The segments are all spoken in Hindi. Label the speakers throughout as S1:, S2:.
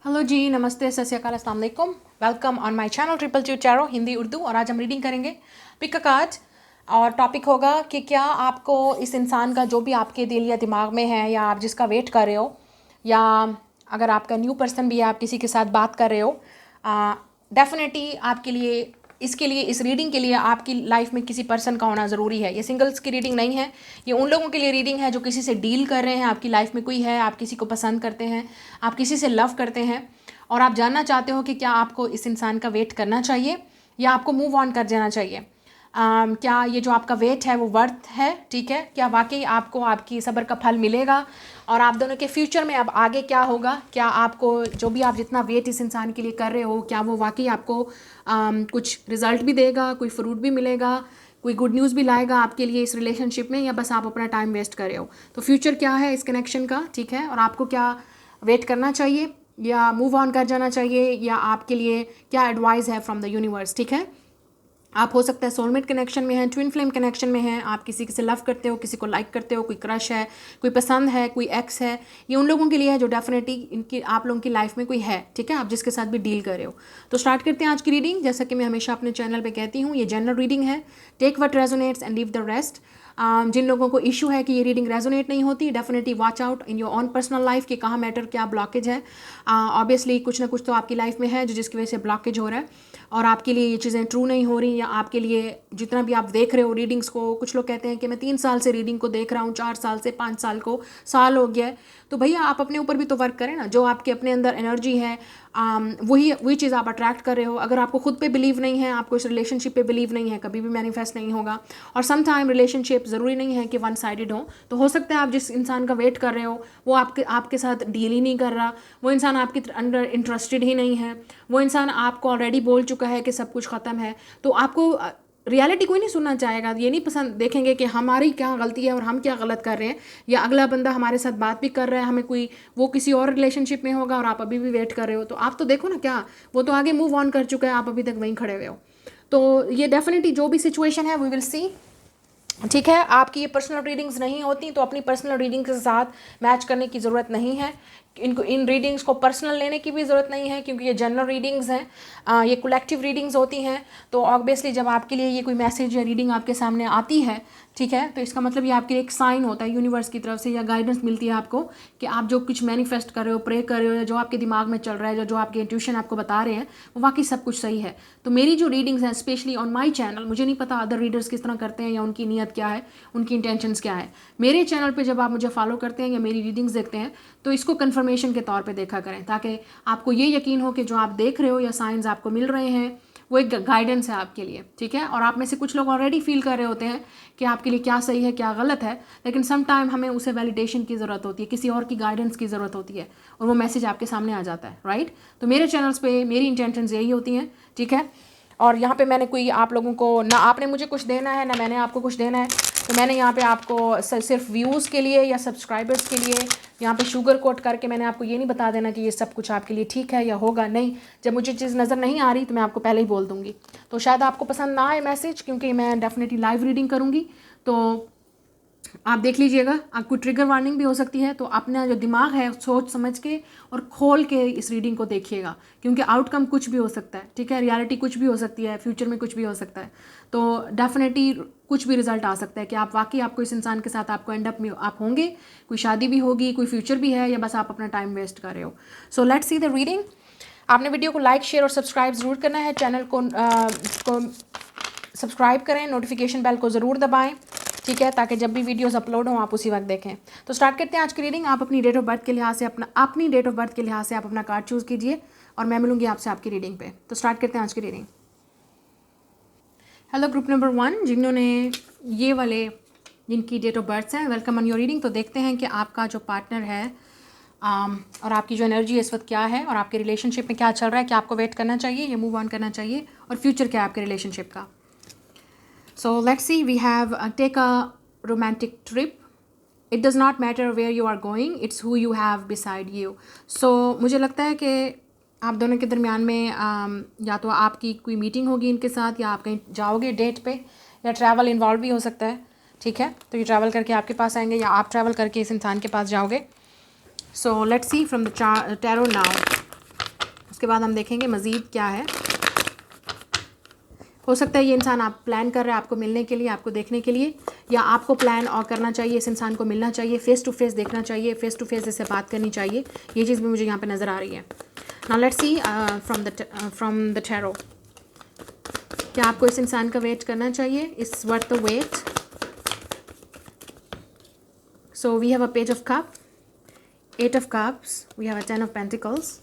S1: हेलो जी, नमस्ते, सत श्री अकाल, अस्सलाम वालेकुम। Welcome on my channel Untitled Chapter Hindi Urdu. और आज हम रीडिंग करेंगे पिक अ कार्ड और टॉपिक होगा कि क्या आपको इस इंसान का जो भी आपके दिल या दिमाग में है या आप जिसका वेट कर रहे हो, या अगर आपका न्यू पर्सन भी है, आप किसी के साथ बात कर रहे हो, डेफिनेटली आपके लिए इस रीडिंग के लिए आपकी लाइफ में किसी पर्सन का होना ज़रूरी है। ये सिंगल्स की रीडिंग नहीं है, ये उन लोगों के लिए रीडिंग है जो किसी से डील कर रहे हैं। आपकी लाइफ में कोई है, आप किसी को पसंद करते हैं, आप किसी से लव करते हैं और आप जानना चाहते हो कि क्या आपको इस इंसान का वेट करना चाहिए या आपको मूव ऑन कर जाना चाहिए। क्या ये जो आपका वेट है वो वर्थ है, ठीक है? क्या वाकई आपको आपकी सब्र का फल मिलेगा और आप दोनों के फ्यूचर में अब आगे क्या होगा? क्या आपको जो भी आप जितना वेट इस इंसान के लिए कर रहे हो, क्या वो वाकई आपको कुछ रिजल्ट भी देगा, कोई फ्रूट भी मिलेगा, कोई गुड न्यूज़ भी लाएगा आपके लिए इस रिलेशनशिप में, या बस आप अपना टाइम वेस्ट कर रहे हो? तो फ्यूचर क्या है इस कनेक्शन का, ठीक है? और आपको क्या वेट करना चाहिए या मूव ऑन कर जाना चाहिए, या आपके लिए क्या एडवाइस है फ्रॉम द यूनिवर्स, ठीक है? आप हो सकता है सोलमेट कनेक्शन में हैं, ट्विन फ्लेम कनेक्शन में हैं, आप किसी से लव करते हो, किसी को लाइक करते हो, कोई क्रश है, कोई पसंद है, कोई एक्स है। ये उन लोगों के लिए है जो डेफिनेटली इनकी आप लोगों की लाइफ में कोई है, ठीक है? आप जिसके साथ भी डील कर रहे हो। तो स्टार्ट करते हैं आज की रीडिंग। जैसा कि मैं हमेशा अपने चैनल पे कहती हूँ, ये जनरल रीडिंग है। Take what resonates and leave the rest. जिन लोगों को इशू है कि ये रीडिंग रेजोनेट नहीं होती, definitely watch out in your on personal life कि कहाँ मैटर, क्या ब्लॉकेज है। ऑब्वियसली कुछ ना कुछ तो आपकी लाइफ में है जो जिसकी वजह से ब्लॉकेज हो रहा है और आपके लिए ये चीज़ें ट्रू नहीं हो रही, या आपके लिए जितना भी आप देख रहे हो रीडिंग्स को, कुछ लोग कहते हैं कि मैं 3 साल से रीडिंग को देख रहा हूँ, 4 साल से, 5 साल को, साल हो गया है। तो भैया आप अपने ऊपर भी तो वर्क करें ना। जो आपके अपने अंदर एनर्जी है, वही चीज़ आप अट्रैक्ट कर रहे हो। अगर आपको खुद पे बिलीव नहीं है, आपको इस रिलेशनशिप पे बिलीव नहीं है, कभी भी मैनिफेस्ट नहीं होगा। और सम टाइम रिलेशनशिप ज़रूरी नहीं है कि वन साइडेड हो। तो हो सकता है आप जिस इंसान का वेट कर रहे हो वो आपके साथ डील ही नहीं कर रहा, वो इंसान आपके अंदर इंटरेस्टेड ही नहीं है, वो इंसान आपको ऑलरेडी बोल चुका है कि सब कुछ ख़त्म है। तो आपको रियलिटी कोई नहीं सुनना चाहेगा। ये नहीं पसंद देखेंगे कि हमारी क्या गलती है और हम क्या गलत कर रहे हैं, या अगला बंदा हमारे साथ बात भी कर रहा है, हमें कोई वो किसी और रिलेशनशिप में होगा और आप अभी भी वेट कर रहे हो। तो आप तो देखो ना, क्या वो तो आगे मूव ऑन कर चुका है, आप अभी तक वहीं खड़े हुए हो। तो ये डेफिनेटली जो भी सिचुएशन है वी विल सी, ठीक है? आपकी ये पर्सनल रीडिंग्स नहीं होती तो अपनी पर्सनल रीडिंग के साथ मैच करने की ज़रूरत नहीं है। इन रीडिंग्स को पर्सनल लेने की भी ज़रूरत नहीं है, क्योंकि ये जनरल रीडिंग्स हैं, ये कलेक्टिव रीडिंग्स होती हैं। तो ऑब्वियसली जब आपके लिए ये कोई मैसेज या रीडिंग आपके सामने आती है, ठीक है, तो इसका मतलब ये आपके लिए एक साइन होता है यूनिवर्स की तरफ से, या गाइडेंस मिलती है आपको कि आप जो कुछ मैनिफेस्ट कर रहे हो, प्रे कर रहे हो, या जो आपके दिमाग में चल रहा है, जो आपके इंट्यूशन आपको बता रहे हैं, वो वाकई सब कुछ सही है। तो मेरी जो रीडिंग्स हैं स्पेशली ऑन माई चैनल, मुझे नहीं पता अदर रीडर्स किस तरह करते हैं या उनकी नीयत क्या है, उनकी इंटेंशंस क्या है। मेरे चैनल पे जब आप मुझे फॉलो करते हैं या मेरी रीडिंग्स देखते हैं तो इसको कंफर्मेशन के तौर पे देखा करें, ताकि आपको ये यकीन हो कि जो आप देख रहे हो या साइंस आपको मिल रहे हैं वो एक गाइडेंस है आपके लिए, ठीक है? और आप में से कुछ लोग ऑलरेडी फील कर रहे होते हैं कि आपके लिए क्या सही है, क्या गलत है, लेकिन सम टाइम हमें उसे वैलिडेशन की ज़रूरत होती है, किसी और की गाइडेंस की ज़रूरत होती है, और वो मैसेज आपके सामने आ जाता है, राइट? तो मेरे चैनल्स पे मेरी इंटेंशंस यही होती हैं, ठीक है? और यहाँ पे मैंने कोई आप लोगों को, ना आपने मुझे कुछ देना है ना मैंने आपको कुछ देना है। तो मैंने यहाँ पे आपको सिर्फ व्यूज़ के लिए या सब्सक्राइबर्स के लिए यहाँ पे शुगर कोट करके मैंने आपको ये नहीं बता देना कि ये सब कुछ आपके लिए ठीक है या होगा, नहीं। जब मुझे चीज़ नज़र नहीं आ रही तो मैं आपको पहले ही बोल दूँगी। तो शायद आपको पसंद ना आए मैसेज, क्योंकि मैं डेफिनेटली लाइव रीडिंग करूँगी, तो आप देख लीजिएगा। आपको ट्रिगर वार्निंग भी हो सकती है, तो अपना जो दिमाग है सोच समझ के और खोल के इस रीडिंग को देखिएगा, क्योंकि आउटकम कुछ भी हो सकता है, ठीक है? रियलिटी कुछ भी हो सकती है, फ्यूचर में कुछ भी हो सकता है। तो डेफिनेटली कुछ भी रिजल्ट आ सकता है कि आप वाकई आपको इस इंसान के साथ आपको एंड अप में आप होंगे, कोई शादी भी होगी, कोई फ्यूचर भी है, या बस आप अपना टाइम वेस्ट कर रहे हो। So let's see the reading. आपने वीडियो को लाइक, शेयर और सब्सक्राइब ज़रूर करना है। चैनल को सब्सक्राइब करें, नोटिफिकेशन बेल को ज़रूर दबाएं, ठीक है, ताकि जब भी वीडियोस अपलोड हों आप उसी वक्त देखें। तो स्टार्ट करते हैं आज की रीडिंग। आप अपनी डेट ऑफ बर्थ के लिहाज से आप अपना कार्ड चूज़ कीजिए और मैं मिलूंगी आपसे आपकी रीडिंग पे। तो स्टार्ट करते हैं आज की रीडिंग। हेलो ग्रुप नंबर 1, जिनकी डेट ऑफ बर्थ है, वेलकम ऑन योर रीडिंग। तो देखते हैं कि आपका जो पार्टनर है और आपकी जो एनर्जी है इस वक्त क्या है, और आपके रिलेशनशिप में क्या चल रहा है, क्या आपको वेट करना चाहिए या मूव ऑन करना चाहिए, और फ्यूचर क्या है आपके रिलेशनशिप का। So let's see, we have take a romantic trip. It does not matter where you are going, it's who you have beside you. So मुझे लगता है कि आप दोनों के दरमियान में या तो आपकी कोई मीटिंग होगी इनके साथ, या आप कहीं जाओगे डेट पे, या ट्रैवल इन्वॉल्व भी हो सकता है, ठीक है? तो ये ट्रैवल करके आपके पास आएंगे या आप ट्रैवल करके इस इंसान के पास जाओगे। So let's see from the tarot now. उसके बाद हम देखेंगे मज़ीद क्या है। हो सकता है ये इंसान आप प्लान कर रहे हैं आपको मिलने के लिए, आपको देखने के लिए, या आपको प्लान और करना चाहिए, इस इंसान को मिलना चाहिए, फेस टू फेस देखना चाहिए, फेस टू फेस इससे बात करनी चाहिए। ये चीज़ भी मुझे यहाँ पे नज़र आ रही है। Now let's see from the tarot, क्या आपको इस इंसान का वेट करना चाहिए? It's worth the wait. So we have a page of cup, 8 of cups, we have a 10 of pentacles.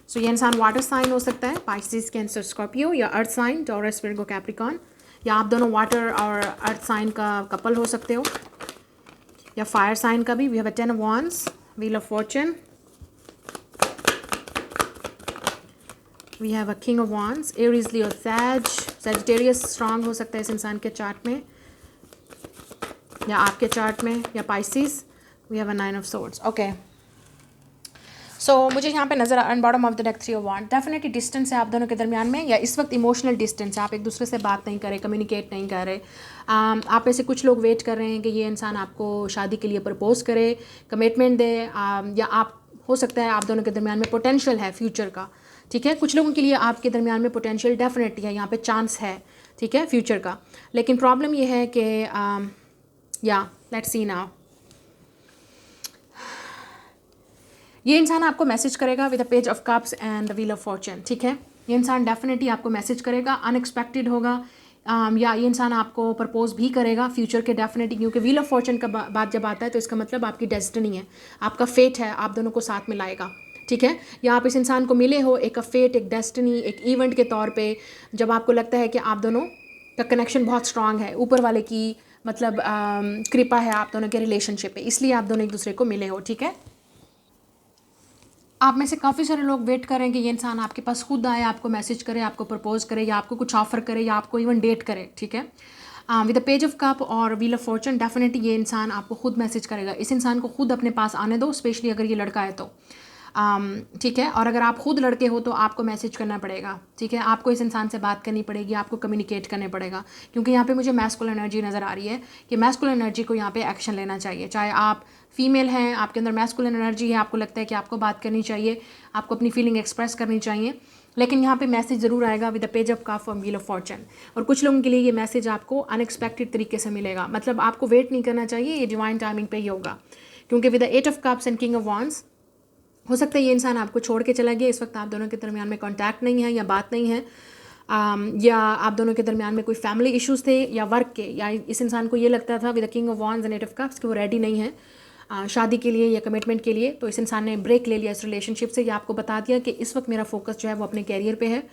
S1: सो ये इंसान वाटर साइन हो सकता है, पाइसेस, कैंसर, स्कॉर्पियो, या earth sign, Taurus, Virgo, Capricorn, या आप दोनों वाटर और अर्थ साइन का कपल हो सकते हो, या फायर साइन का भी। We have a 10 of wands, wheel of fortune, we have a king of wands, Aries, Leo, Sagittarius strong हो सकता है इस इंसान के चार्ट में या आपके चार्ट में, या Pisces. We have a 9 of swords। Okay, so मुझे यहाँ पे नज़र on bottom of the deck 3 of wands, definitely distance है आप दोनों के दरमियान में, या इस वक्त इमोशनल डिस्टेंस है, आप एक दूसरे से बात नहीं कर रहे, कम्युनिकेट नहीं कर रहे। आप में से कुछ लोग वेट कर रहे हैं कि ये इंसान आपको शादी के लिए प्रपोज करे, कमिटमेंट दे, या आप हो सकता है आप दोनों के दरमियान में पोटेंशियल है फ्यूचर का, ठीक है। कुछ लोगों के लिए आपके दरमियान में पोटेंशियल डेफिनेटली है, यहाँ पे चांस है, ठीक है, फ्यूचर का। लेकिन प्रॉब्लम ये है कि या लेट्स सी नाउ, ये इंसान आपको मैसेज करेगा with the page of cups and the wheel of Fortune, ठीक है। ये इंसान डेफिनेटली आपको मैसेज करेगा, अनएक्सपेक्टेड होगा, या ये इंसान आपको प्रपोज भी करेगा फ्यूचर के, डेफिनेटली, क्योंकि व्हील ऑफ फॉर्चून का बात जब आता है तो इसका मतलब आपकी डेस्टिनी है, आपका फेट है, आप दोनों को साथ में लाएगा, ठीक है। या आप इस इंसान को मिले हो एक फेट, एक डेस्टिनी, एक इवेंट के तौर पे, जब आपको लगता है कि आप दोनों का कनेक्शन बहुत स्ट्रांग है, ऊपर वाले की मतलब कृपा है आप दोनों के रिलेशनशिप पे, इसलिए आप दोनों एक दूसरे को मिले हो, ठीक है। आप में से काफ़ी सारे लोग वेट करें कि ये इंसान आपके पास खुद आए, आपको मैसेज करे, आपको प्रपोज करे, या आपको कुछ ऑफर करे, या आपको इवन डेट करे, ठीक है। With the page of cup और व्हील ऑफ फॉर्चून, डेफिनेटली ये इंसान आपको खुद मैसेज करेगा। इस इंसान को खुद अपने पास आने दो, स्पेशली अगर ये लड़का है तो, ठीक है। और अगर आप खुद लड़के हो तो आपको मैसेज करना पड़ेगा, ठीक है। आपको इस इंसान से बात करनी पड़ेगी, आपको कम्युनिकेट करने पड़ेगा, क्योंकि यहाँ पे मुझे मैस्कुलिन एनर्जी नज़र आ रही है कि मैस्कुलिन एनर्जी को यहाँ पे एक्शन लेना चाहिए। चाहे आप फीमेल हैं, आपके अंदर मैस्कुलिन एनर्जी है, आपको लगता है कि आपको बात करनी चाहिए, आपको अपनी फीलिंग एक्सप्रेस करनी चाहिए, लेकिन यहाँ पे मैसेज ज़रूर आएगा with the page of cup और व्हील ऑफ फॉर्चून। और कुछ लोगों के लिए ये मैसेज आपको अनएक्सपेक्टेड तरीके से मिलेगा, मतलब आपको वेट नहीं करना चाहिए, ये डिवाइन टाइमिंग पे ही होगा, क्योंकि with the 8 of cups and king of wands, हो सकता है ये इंसान आपको छोड़ के चला गया, इस वक्त आप दोनों के दरमियान में कॉन्टैक्ट नहीं है, या बात नहीं है, या आप दोनों के दरमियान में कोई फैमिली इश्यूज़ थे, या वर्क के, या इस इंसान को ये लगता था with the king of wands and 8 of cups कि वो रेडी नहीं है शादी के लिए या कमिटमेंट के लिए, तो इस इंसान ने ब्रेक ले लिया इस रिलेशनशिप से, या आपको बता दिया कि इस वक्त मेरा फोकस जो है वो अपने कैरियर पे है,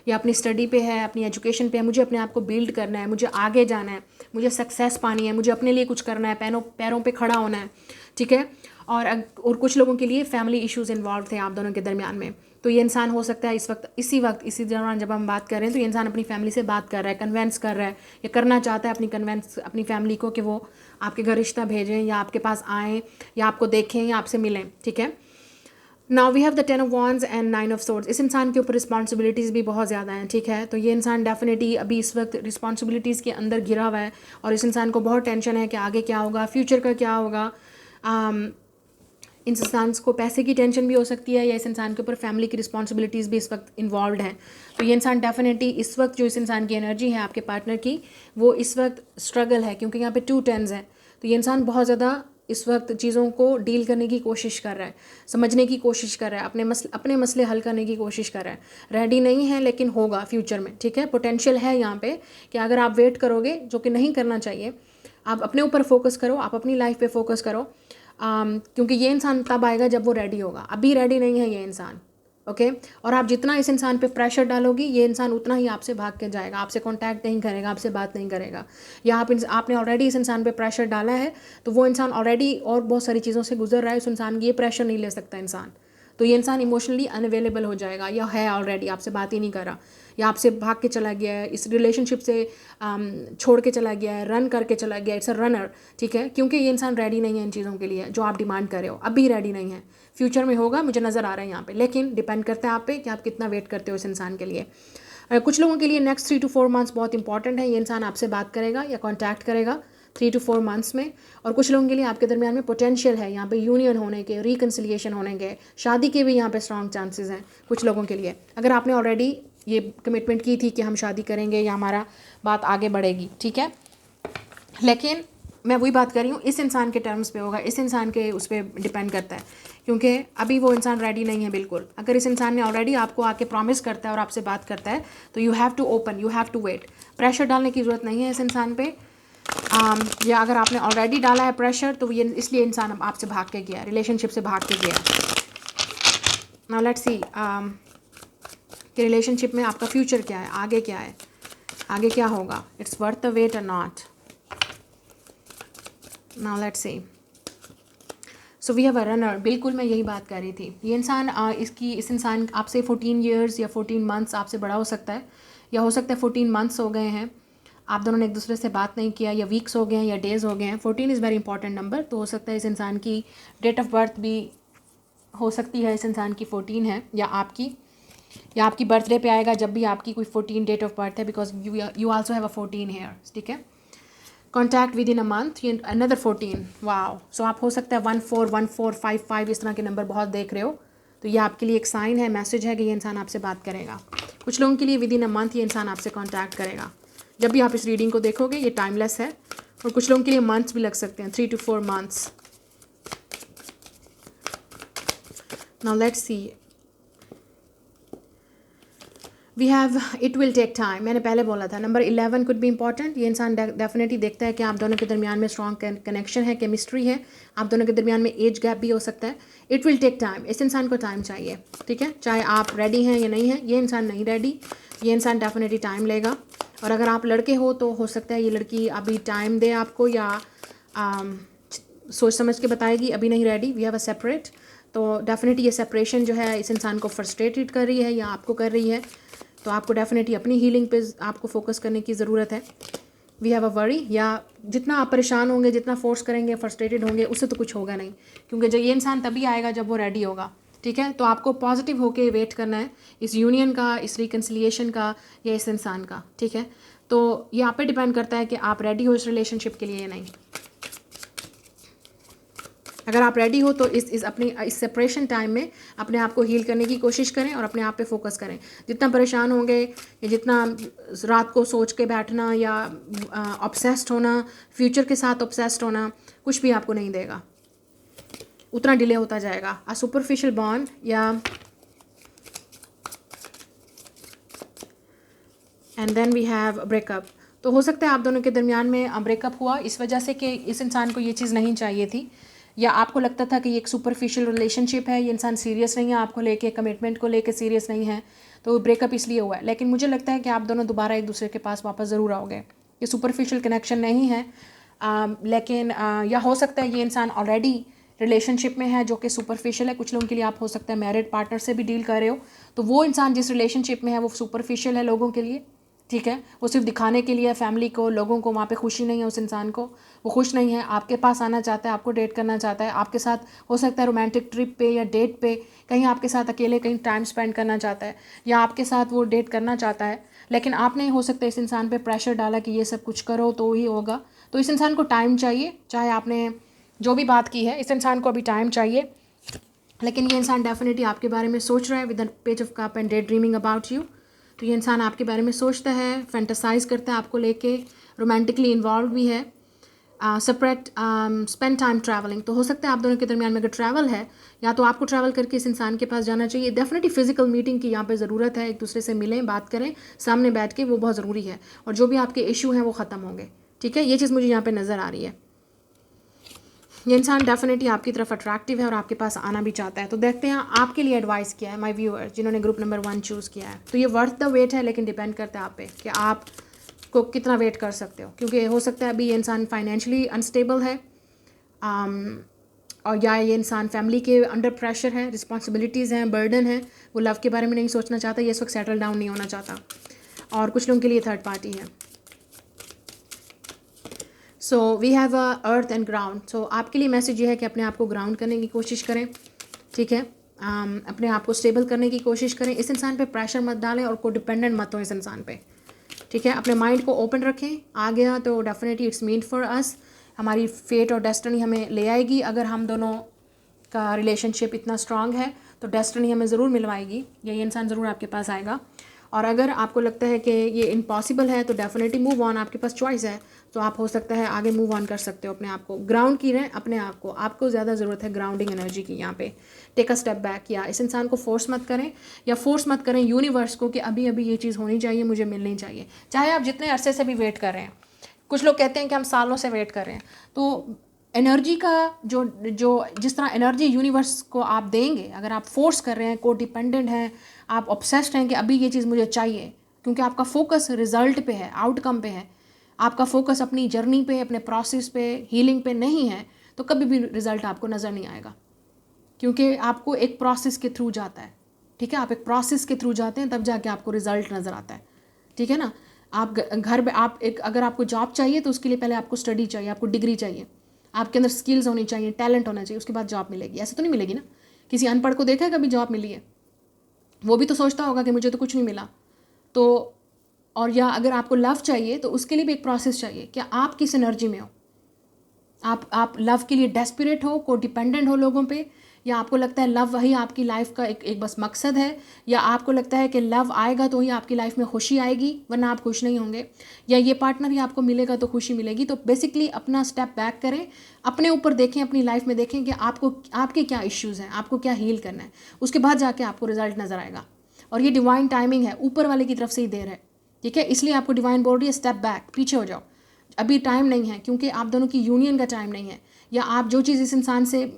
S1: या अपनी स्टडी पे है, अपनी एजुकेशन पे है, मुझे अपने आप को बिल्ड करना है, मुझे आगे जाना है, मुझे सक्सेस पानी है, मुझे अपने लिए कुछ करना है, पैरों पे खड़ा होना है, ठीक है। और कुछ लोगों के लिए फैमिली इश्यूज़ इन्वॉल्व थे आप दोनों के दरमियान में, तो ये इंसान हो सकता है इसी दौरान जब हम बात कर रहे हैं तो ये इंसान अपनी फैमिली से बात कर रहा है, कन्वेंस कर रहा है, या करना चाहता है अपनी फैमिली को कि वो आपके घर रिश्ता भेजें, या आपके पास आएँ, या आपको देखें, या आपसे मिलें, ठीक है। Now we have the 10 of wands and 9 of swords। इस इंसान के ऊपर रिस्पॉन्सिबिलिटीज़ भी बहुत ज़्यादा हैं, ठीक है। तो ये इंसान डेफिनेटली अभी इस वक्त रिस्पॉन्सिबिलिटीज़ के अंदर घिरा हुआ है, और इस इंसान को बहुत टेंशन है कि आगे क्या होगा, फ्यूचर का क्या होगा। इस इंसान को पैसे की टेंशन भी हो सकती है, या इस इंसान के ऊपर फैमिली की रिस्पॉन्सिबिलिटीज़ भी इस वक्त इन्वॉल्व हैं। तो ये इंसान डेफिनेटली इस वक्त जो इस इंसान की एनर्जी है आपके पार्टनर की, वो इस वक्त स्ट्रगल है, क्योंकि यहाँ पे 2 10s हैं। तो ये इंसान बहुत ज़्यादा इस वक्त चीज़ों को डील करने की कोशिश कर रहा है, समझने की कोशिश कर रहा है, अपने मसले हल करने की कोशिश कर रहा है। रेडी नहीं है लेकिन होगा फ्यूचर में, ठीक है। पोटेंशियल है यहाँ पे कि अगर आप वेट करोगे, जो कि नहीं करना चाहिए, आप अपने ऊपर फोकस करो, आप अपनी लाइफ पे फोकस करो, क्योंकि ये इंसान तब आएगा जब वो रेडी होगा। अभी रेडी नहीं है ये इंसान, ओके। और आप जितना इस इंसान पे प्रेशर डालोगी, ये इंसान उतना ही आपसे भाग के जाएगा, आपसे कांटेक्ट नहीं करेगा, आपसे बात नहीं करेगा। या आपने ऑलरेडी इस इंसान पे प्रेशर डाला है, तो वो इंसान ऑलरेडी और बहुत सारी चीज़ों से गुजर रहा है, उस इंसान की ये प्रेशर नहीं ले सकता इंसान, तो ये इंसान इमोशनली अनअवेलेबल हो जाएगा, या है ऑलरेडी आपसे बात ही नहीं कर रहा, या आपसे भाग के चला गया है, इस रिलेशनशिप से छोड़ के चला गया है, रन करके चला गया है, इट्स अ रनर, ठीक है। क्योंकि ये इंसान रेडी नहीं है इन चीज़ों के लिए जो आप डिमांड कर रहे हो, अभी रेडी नहीं है, फ्यूचर में होगा, मुझे नज़र आ रहा है यहाँ पे, लेकिन डिपेंड करता है आप पे कि आप कितना वेट करते हो इस इंसान के लिए। कुछ लोगों के लिए नेक्स्ट 3 to 4 months बहुत इंपॉर्टेंट है, ये इंसान आपसे बात करेगा या कॉन्टैक्ट करेगा, 3 to 4 मंथ्स में। और कुछ लोगों के लिए आपके दरमियान में पोटेंशियल है यहाँ पे यूनियन होने के, रिकन्सिलिएशन होने के, शादी के भी यहाँ पे स्ट्रॉन्ग चांसेस हैं कुछ लोगों के लिए। अगर आपने ऑलरेडी ये कमिटमेंट की थी कि हम शादी करेंगे या हमारा बात आगे बढ़ेगी, ठीक है। लेकिन मैं वही बात कर रही हूँ, इस इंसान के टर्म्स पे होगा, इस इंसान के उस पर डिपेंड करता है, क्योंकि अभी वो इंसान रेडी नहीं है बिल्कुल। अगर इस इंसान ने ऑलरेडी आपको आके प्रॉमिस करता है और आपसे बात करता है तो you have to open, you have to wait. Pressure डालने की ज़रूरत नहीं है इस इंसान पे। या अगर आपने ऑलरेडी डाला है प्रेशर तो ये इसलिए इंसान आपसे भाग के गया, रिलेशनशिप से भाग के गया। नाउ लेट्स सी कि रिलेशनशिप में आपका फ्यूचर क्या है, आगे क्या है, आगे क्या होगा, इट्स वर्थ द वेट और not. Now let's see, so we have a runner. बिल्कुल मैं यही बात कर रही थी। ये इंसान इस इंसान आपसे 14 ईयर्स या 14 मंथ्स आपसे बड़ा हो सकता है, या हो सकता है 14 मंथ्स हो गए हैं आप दोनों ने एक दूसरे से बात नहीं किया, या वीक्स हो गए हैं या डेज़ हो गए हैं। 14 इज़ वेरी इंपॉर्टेंट नंबर। तो हो सकता है इस इंसान की डेट ऑफ बर्थ भी हो सकती है, इस इंसान की 14 है, या आपकी बर्थडे पे आएगा जब भी आपकी कोई 14 डेट ऑफ बर्थ है, because you also have a 14 here, ठीक है। कॉन्टैक्ट विद इन अ मंथ, ये अनदर 14, वाओ। सो आप हो सकता है 141455 इस तरह के नंबर बहुत देख रहे हो, तो ये आपके लिए एक साइन है, मैसेज है कि ये इंसान आपसे बात करेगा। कुछ लोगों के लिए विद इन अ मंथ ये इंसान आपसे कॉन्टैक्ट करेगा। जब भी आप इस रीडिंग को देखोगे ये टाइमलेस है, और कुछ लोगों के लिए मंथ्स भी लग सकते हैं, 3 to 4 months. Now let's see, we have it will take time. मैंने पहले बोला था नंबर 11 कुड बी इंपॉर्टेंट। ये इंसान डेफिनेटली देखता है कि आप दोनों के दरमियान में स्ट्रॉन्ग कनेक्शन है, केमिस्ट्री है, आप दोनों के दरमियान में एज गैप भी हो सकता है। इट विल टेक टाइम, इस इंसान को टाइम चाहिए, ठीक है। चाहे आप रेडी हैं या नहीं हैं, ये इंसान नहीं रेडी, ये इंसान डेफिनेटली टाइम लेगा। और अगर आप लड़के हो तो हो सकता है ये लड़की अभी टाइम दे आपको, या सोच समझ के बताएगी अभी नहीं ready, we have a separate. तो डेफिनेटली ये सेपरेशन जो है इस इंसान को फ्रस्ट्रेटेड कर रही है या आपको कर रही है, तो आपको डेफिनेटली अपनी हीलिंग पे आपको फोकस करने की ज़रूरत है। वी हैव अ वरी, या जितना आप परेशान होंगे, जितना फोर्स करेंगे, फ्रस्ट्रेटेड होंगे, उससे तो कुछ होगा नहीं, क्योंकि जो ये इंसान तभी आएगा जब वो रेडी होगा, ठीक है। तो आपको पॉजिटिव होके वेट करना है इस यूनियन का, इस रिकन्सिलिएशन का, या इस इंसान का, ठीक है। तो ये आप पे डिपेंड करता है कि आप रेडी हो इस रिलेशनशिप के लिए या नहीं। अगर आप रेडी हो तो इस सेपरेशन टाइम में अपने आप को हील करने की कोशिश करें और अपने आप पे फोकस करें। जितना परेशान होंगे, या जितना रात को सोच के बैठना, या ऑब्सेस्ड होना, फ्यूचर के साथ ऑब्सेस्ड होना, कुछ भी आपको नहीं देगा, उतना डिले होता जाएगा। अ सुपरफिशियल बॉन्ड, या and then we have breakup. तो हो सकता है आप दोनों के दरमियान में ब्रेकअप हुआ इस वजह से कि इस इंसान को ये चीज़ नहीं चाहिए थी, या आपको लगता था कि ये एक सुपरफिशियल रिलेशनशिप है, ये इंसान सीरियस नहीं है आपको लेके, कमिटमेंट को लेके सीरियस नहीं है, तो ब्रेकअप इसलिए हुआ है। लेकिन मुझे लगता है कि आप दोनों दोबारा एक दूसरे के पास वापस ज़रूर आओगे। ये सुपरफिशियल कनेक्शन नहीं है, लेकिन या हो सकता है ये इंसान ऑलरेडी रिलेशनशिप में है जो कि सुपरफिशियल है। कुछ लोगों के लिए आप हो सकता है मैरिड पार्टनर से भी डील कर रहे हो, तो वो इंसान जिस रिलेशनशिप में है वो सुपरफिशियल है लोगों के लिए, ठीक है। वो सिर्फ दिखाने के लिए, फैमिली को, लोगों को, वहाँ पे खुशी नहीं है उस इंसान को, वो खुश नहीं है, आपके पास आना चाहता है, आपको डेट करना चाहता है, आपके साथ हो सकता है रोमांटिक ट्रिप पे या डेट पे कहीं आपके साथ अकेले कहीं टाइम स्पेंड करना चाहता है, या आपके साथ वो डेट करना चाहता है। लेकिन आपने हो सकता है इस इंसान पे प्रेशर डाला कि ये सब कुछ करो तो ही होगा। तो इस इंसान को टाइम चाहिए, चाहे आपने जो भी बात की है, इस इंसान को अभी टाइम चाहिए। लेकिन ये इंसान डेफिनेटली आपके बारे में सोच रहा है with the page of cup and day dreaming about you. तो ये इंसान आपके बारे में सोचता है, फैंटासाइज करता है आपको लेके, रोमांटिकली इन्वॉल्व भी है। सेपरेट स्पेंड टाइम ट्रैवलिंग, तो हो सकता है आप दोनों के दरमियान में अगर ट्रैवल है, या तो आपको ट्रैवल करके इस इंसान के पास जाना चाहिए। डेफिनेटली फिजिकल मीटिंग की यहाँ पे ज़रूरत है, एक दूसरे से मिलें, बात करें, सामने बैठ के, वो बहुत ज़रूरी है। और जो भी आपके इशू हैं वो ख़त्म होंगे, ठीक है। ये चीज़ मुझे यहाँ पर नज़र आ रही है। ये इंसान डेफिनेटली आपकी तरफ अट्रैक्टिव है और आपके पास आना भी चाहता है। तो देखते हैं आपके लिए एडवाइस क्या है माय व्यूअर्स जिन्होंने ग्रुप नंबर 1 चूज़ किया है। तो ये वर्थ द वेट है, लेकिन डिपेंड करता है आप पे कि आप को कितना वेट कर सकते हो, क्योंकि हो सकता है अभी ये इंसान फाइनेंशियली अनस्टेबल है, और या ये इंसान फैमिली के अंडर प्रेशर है, रिस्पॉन्सिबिलिटीज़ हैं, बर्डन है, वो लव के बारे में नहीं सोचना चाहता, ये इस वक्त सेटल डाउन नहीं होना चाहता। और कुछ लोगों के लिए थर्ड पार्टी है। So we have a earth and ground. So आपके लिए मैसेज ये है कि अपने आप को ग्राउंड करने की कोशिश करें, ठीक है। अपने आप को स्टेबल करने की कोशिश करें। इस इंसान पे प्रेशर मत डालें और को डिपेंडेंट मत हो इस इंसान पे, ठीक है। अपने माइंड को ओपन रखें, आ गया तो definitely it's mean for us. हमारी फेट और डेस्टिनी हमें ले आएगी। अगर हम दोनों का रिलेशनशिप इतना स्ट्रांग है तो डेस्टिनी हमें ज़रूर मिलवाएगी, ये इंसान ज़रूर आपके पास आएगा। और अगर आपको लगता है कि ये इम्पॉसिबल है तो डेफिनेटली मूव ऑन, आपके पास चॉइस है, तो आप हो सकता है आगे मूव ऑन कर सकते हो। अपने आप को ग्राउंड की रहें, अपने आप को, आपको ज़्यादा ज़रूरत है ग्राउंडिंग एनर्जी की यहाँ पे। टेक अ स्टेप बैक, या इस इंसान को फोर्स मत करें, या फोर्स मत करें यूनिवर्स को कि अभी अभी ये चीज़ होनी चाहिए, मुझे मिलनी चाहिए, चाहे आप जितने अरसे से भी वेट कर रहे हैं। कुछ लोग कहते हैं कि हम सालों से वेट कर रहे हैं। तो एनर्जी का जो जो जिस तरह एनर्जी यूनिवर्स को आप देंगे, अगर आप फोर्स कर रहे हैं, को डिपेंडेंट हैं, आप ऑब्सेस्ड हैं कि अभी ये चीज़ मुझे चाहिए, क्योंकि आपका फोकस रिजल्ट पे है, आउटकम पे है, आपका फोकस अपनी जर्नी पे, अपने प्रोसेस पे, हीलिंग पे नहीं है, तो कभी भी रिजल्ट आपको नज़र नहीं आएगा, क्योंकि आपको एक प्रोसेस के थ्रू जाता है। ठीक है, आप एक प्रोसेस के थ्रू जाते हैं, तब जाके आपको रिजल्ट नज़र आता है। ठीक है ना। आप घर पे आप एक, अगर आपको जॉब चाहिए तो उसके लिए पहले आपको स्टडी चाहिए, आपको डिग्री चाहिए, आपके अंदर स्किल्स होनी चाहिए, टैलेंट होना चाहिए, उसके बाद जॉब मिलेगी। ऐसे तो नहीं मिलेगी ना। किसी अनपढ़ को देखा है कभी जॉब मिली है? वो भी तो सोचता होगा कि मुझे तो कुछ नहीं मिला। तो और या अगर आपको लव चाहिए तो उसके लिए भी एक प्रोसेस चाहिए। क्या आप किस एनर्जी में हो? आप लव के लिए डेस्परेट हो, को डिपेंडेंट हो लोगों पे, या आपको लगता है लव वही आपकी लाइफ का एक बस मकसद है, या आपको लगता है कि लव आएगा तो ही आपकी लाइफ में खुशी आएगी, वरना आप खुश नहीं होंगे, या ये पार्टनर ही आपको मिलेगा तो खुशी मिलेगी। तो बेसिकली अपना स्टेप बैक करें, अपने ऊपर देखें, अपनी लाइफ में देखें कि आपको आपके क्या इश्यूज़ हैं, आपको क्या हील करना है, उसके बाद जाके आपको रिजल्ट नज़र आएगा। और ये डिवाइन टाइमिंग है, ऊपर वाले की तरफ से ही देर है। ठीक है, इसलिए आपको डिवाइन बोल रही है स्टेप बैक, पीछे हो जाओ, अभी टाइम नहीं है, क्योंकि आप दोनों की यूनियन का टाइम नहीं है, या आप जो चीज़ इस इंसान से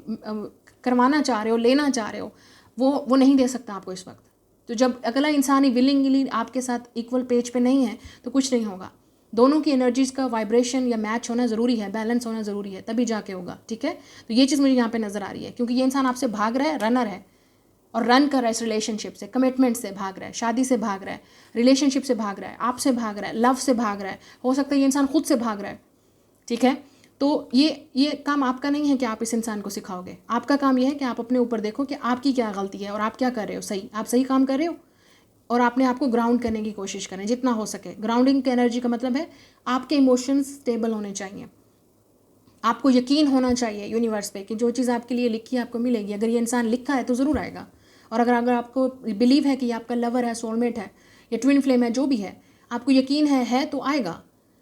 S1: करवाना चाह रहे हो, लेना चाह रहे हो, वो नहीं दे सकता आपको इस वक्त। तो जब अगला इंसान ही विलिंगली आपके साथ इक्वल पेज पे नहीं है तो कुछ नहीं होगा। दोनों की एनर्जीज़ का वाइब्रेशन या मैच होना ज़रूरी है, बैलेंस होना ज़रूरी है, तभी जाके होगा। ठीक है, तो ये चीज़ मुझे यहाँ पे नज़र आ रही है, क्योंकि ये इंसान आपसे भाग रहा है, रनर है, और रन कर रहा है इस रिलेशनशिप से, कमिटमेंट से भाग रहा है, शादी से भाग रहा है, रिलेशनशिप से भाग रहा है, आपसे भाग रहा है, लव से भाग रहा है, हो सकता है ये इंसान खुद से भाग रहा है। ठीक है, तो ये काम आपका नहीं है कि आप इस इंसान को सिखाओगे। आपका काम यह है कि आप अपने ऊपर देखो कि आपकी क्या गलती है और आप क्या कर रहे हो सही, आप सही काम कर रहे हो, और आपने आपको ग्राउंड करने की कोशिश करें जितना हो सके। ग्राउंडिंग की एनर्जी का मतलब है आपके इमोशंस स्टेबल होने चाहिए, आपको यकीन होना चाहिए यूनिवर्स पे कि जो चीज़ आपके लिए लिखी है आपको मिलेगी। अगर ये इंसान लिखा है तो ज़रूर आएगा, और अगर आपको बिलीव है कि ये आपका लवर है, सोलमेट है, या ट्विन फ्लेम है, जो भी है, आपको यकीन है तो आएगा।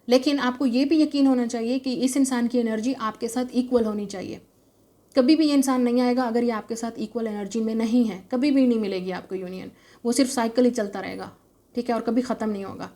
S1: लेकिन आपको ये भी यकीन होना चाहिए कि इस इंसान की एनर्जी आपके साथ इक्वल होनी चाहिए। कभी भी ये इंसान नहीं आएगा अगर ये आपके साथ इक्वल एनर्जी में नहीं है, कभी भी नहीं मिलेगी आपको यूनियन। वो सिर्फ साइकिल ही चलता रहेगा। ठीक है, और कभी ख़त्म नहीं होगा।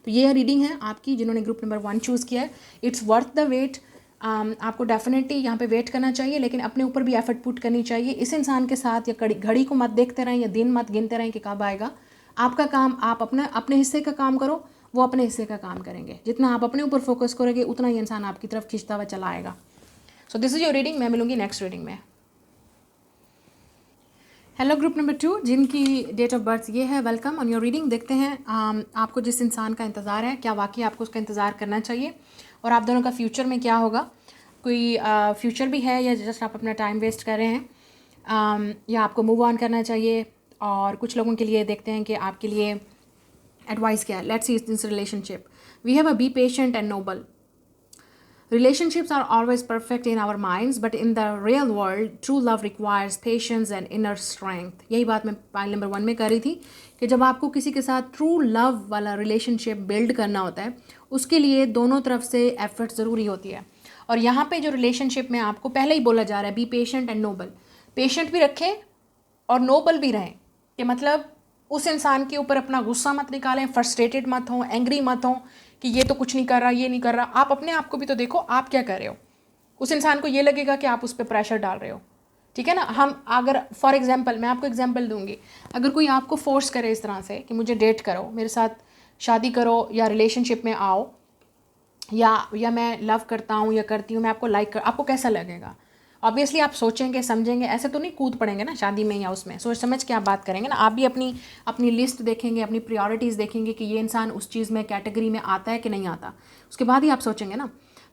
S1: तो ये रीडिंग है आपकी जिन्होंने ग्रुप नंबर 1 चूज़ किया है। It's worth the wait. आपको डेफिनेटली यहाँ पे वेट करना चाहिए, लेकिन अपने ऊपर भी एफर्ट पुट करनी चाहिए। इस इंसान के साथ या घड़ी को मत देखते रहें, या दिन मत गिनते रहें कि कब आएगा। आपका काम, आप अपने हिस्से का काम करो, वो अपने हिस्से का काम करेंगे। जितना आप अपने ऊपर फोकस करोगे उतना ही इंसान आपकी तरफ खींचता हुआ चला आएगा। So this is your reading. मैं मिलूंगी नेक्स्ट रीडिंग में। हेलो ग्रुप नंबर 2 जिनकी डेट ऑफ बर्थ ये है, वेलकम ऑन योर रीडिंग। देखते हैं आपको जिस इंसान का इंतज़ार है, क्या वाकई आपको उसका इंतज़ार करना चाहिए, और आप दोनों का फ्यूचर में क्या होगा। कोई फ्यूचर भी है, या जस्ट आप अपना टाइम वेस्ट कर रहे हैं, या आपको मूव ऑन करना चाहिए। और कुछ लोगों के लिए देखते हैं कि आपके लिए एडवाइस क्या है। Let's see this relationship. We have a be patient and noble. Relationships are always perfect in our minds, but in the real world, true love requires patience and inner strength. यही बात मैं पॉइंट नंबर 1 में कर रही थी कि जब आपको किसी के साथ ट्रू लव वाला रिलेशनशिप बिल्ड करना होता है, उसके लिए दोनों तरफ से एफर्ट ज़रूरी होती है। और यहाँ पे जो रिलेशनशिप में आपको पहले ही बोला जा रहा है, be patient and noble. Patient भी रखें और नोबल भी रहें, कि मतलब उस इंसान के ऊपर अपना गुस्सा मत निकालें, फ्रस्ट्रेटेड मत हों, एंग्री मत हों कि ये तो कुछ नहीं कर रहा, ये नहीं कर रहा। आप अपने आप को भी तो देखो, आप क्या कर रहे हो। उस इंसान को ये लगेगा कि आप उस पर प्रेशर डाल रहे हो। ठीक है ना। हम अगर फॉर एग्जांपल, मैं आपको एग्जांपल दूंगी, अगर कोई आपको फोर्स करे इस तरह से कि मुझे डेट करो, मेरे साथ शादी करो, या रिलेशनशिप में आओ, या मैं लव करता हूँ या करती हूँ, मैं आपको आपको कैसा लगेगा। ऑब्वियसली आप सोचेंगे, समझेंगे, ऐसे तो नहीं कूद पड़ेंगे ना शादी में या उसमें। सोच समझ के आप बात करेंगे ना। आप भी अपनी लिस्ट देखेंगे, अपनी प्रायोरिटीज़ देखेंगे कि ये इंसान उस चीज़ में कैटेगरी में आता है कि नहीं आता, उसके बाद ही आप सोचेंगे ना।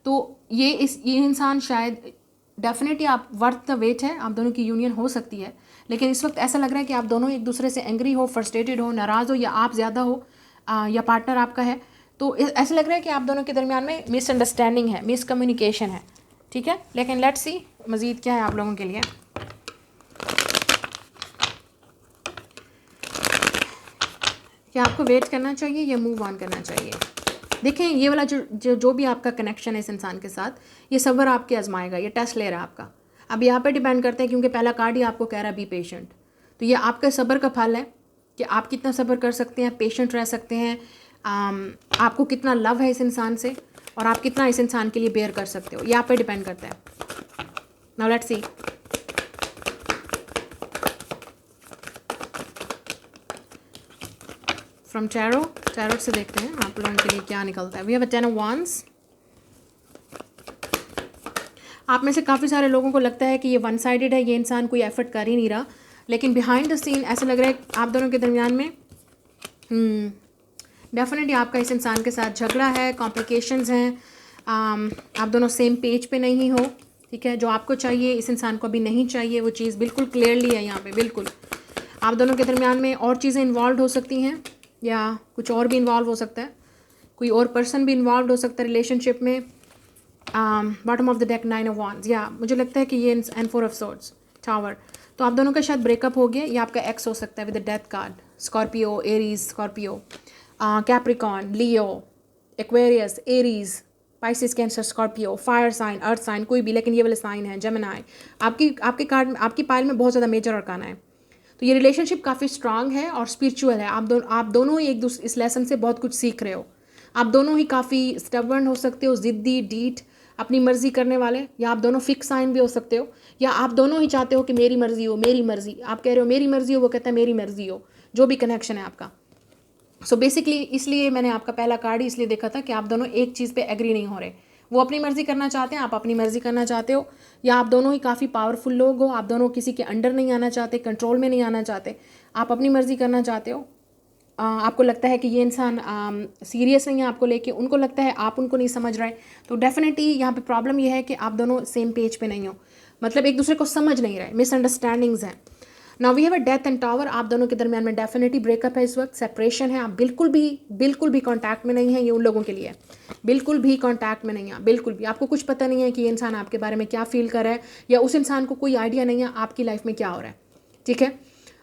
S1: तो ये इंसान शायद डेफिनेटली आप वर्थ द वेट है, आप दोनों की यूनियन हो सकती है। लेकिन इस वक्त ऐसा लग रहा है कि आप दोनों एक दूसरे से एंग्री हो, फ्रस्ट्रेटेड हो, नाराज़ हो, या आप ज़्यादा हो, या पार्टनर आपका है। तो ऐसा लग रहा है कि आप दोनों के दरमियान में मिसअंडरस्टैंडिंग है, मिसकम्युनिकेशन है, ठीक है। लेकिन लेट्स सी मज़ीद क्या है आप लोगों के लिए। क्या आपको वेट करना चाहिए या मूव ऑन करना चाहिए? देखें, ये वाला जो भी आपका कनेक्शन है इस इंसान के साथ, ये सब्र आपके आजमाएगा, ये टेस्ट ले रहा है आपका। अब यहाँ पे डिपेंड करता है, क्योंकि पहला कार्ड ही आपको कह रहा है बी पेशेंट। तो ये आपका सब्र का फल है कि आप कितना सब्र कर सकते हैं, पेशेंट रह सकते हैं, आपको कितना लव है इस इंसान से, और आप कितना इस इंसान के लिए बेयर कर सकते हो, ये आप पे डिपेंड करता है। Now let's see. From tarot से देखते हैं आप लोगों के लिए क्या निकलता है। We have a 10 of wands। आप में से काफ़ी सारे लोगों को लगता है कि ये वन साइडेड है, ये इंसान कोई एफर्ट कर ही नहीं रहा, लेकिन बिहाइंड द सीन ऐसा लग रहा है आप दोनों के दरमियान में डेफिनेटली आपका इस इंसान के साथ झगड़ा है, कॉम्प्लिकेशंस हैं, आप दोनों सेम पेज पे नहीं हो, ठीक है। जो आपको चाहिए इस इंसान को अभी नहीं चाहिए, वो चीज़ बिल्कुल क्लियरली है यहाँ पे। बिल्कुल आप दोनों के दरमियान में और चीज़ें इन्वॉल्व हो सकती हैं, या कुछ और भी इन्वॉल्व हो सकता है, कोई और पर्सन भी इन्वॉल्व हो सकता है रिलेशनशिप में। Bottom of the deck 9 of wands। या मुझे लगता है कि ये एंड 4 ऑफ swords टावर। तो आप दोनों का शायद ब्रेकअप हो गया, या आपका एक्स हो सकता है with the death card. Scorpio, Aries, Scorpio, Capricorn, Leo, Aquarius, Aries, Pisces, Cancer, Scorpio, fire sign, earth sign, कोई भी, लेकिन ये वाले साइन है, जेमिनाई। आपके कार्ड में, आपकी पाइल में बहुत ज़्यादा मेजर अरकाना है। तो ये रिलेशनशिप काफ़ी स्ट्रांग है और स्पिरिचुअल है। आप दोनों ही एक दूसरे इस लेसन से बहुत कुछ सीख रहे हो। आप दोनों ही काफ़ी स्टबर्न हो सकते हो, ज़िद्दी, डीठ, अपनी मर्ज़ी करने वाले, या आप दोनों फिक्स साइन भी हो सकते हो, या आप दोनों ही चाहते हो कि मेरी मर्ज़ी हो, मेरी मर्ज़ी। आप कह रहे हो मेरी मर्ज़ी हो, वो कहता है मेरी मर्ज़ी हो, जो भी कनेक्शन है आपका। सो बेसिकली इसलिए मैंने आपका पहला कार्ड ही इसलिए देखा था कि आप दोनों एक चीज़ पे एग्री नहीं हो रहे। वो अपनी मर्ज़ी करना चाहते हैं, आप अपनी मर्ज़ी करना चाहते हो, या आप दोनों ही काफ़ी पावरफुल लोग हो, आप दोनों किसी के अंडर नहीं आना चाहते, कंट्रोल में नहीं आना चाहते, आप अपनी मर्ज़ी करना चाहते हो। आपको लगता है कि ये इंसान सीरियस नहीं है आपको लेके, उनको लगता है आप उनको नहीं समझ रहे। तो डेफिनेटली यहाँ पे प्रॉब्लम ये है कि आप दोनों सेम पेज पे नहीं हो, मतलब एक दूसरे को समझ नहीं रहे, मिसअंडरस्टैंडिंग्स हैं। Now we have a death and tower. आप दोनों के दरमियान में डेफिनेटली ब्रेकअप है इस वक्त, सेपरेशन है, आप बिल्कुल भी कांटेक्ट में नहीं है। ये उन लोगों के लिए बिल्कुल भी कांटेक्ट में नहीं है, बिल्कुल भी। आपको कुछ पता नहीं है कि ये इंसान आपके बारे में क्या फील कर रहा है, या उस इंसान को कोई आइडिया नहीं है आपकी लाइफ में क्या हो रहा है, ठीक है।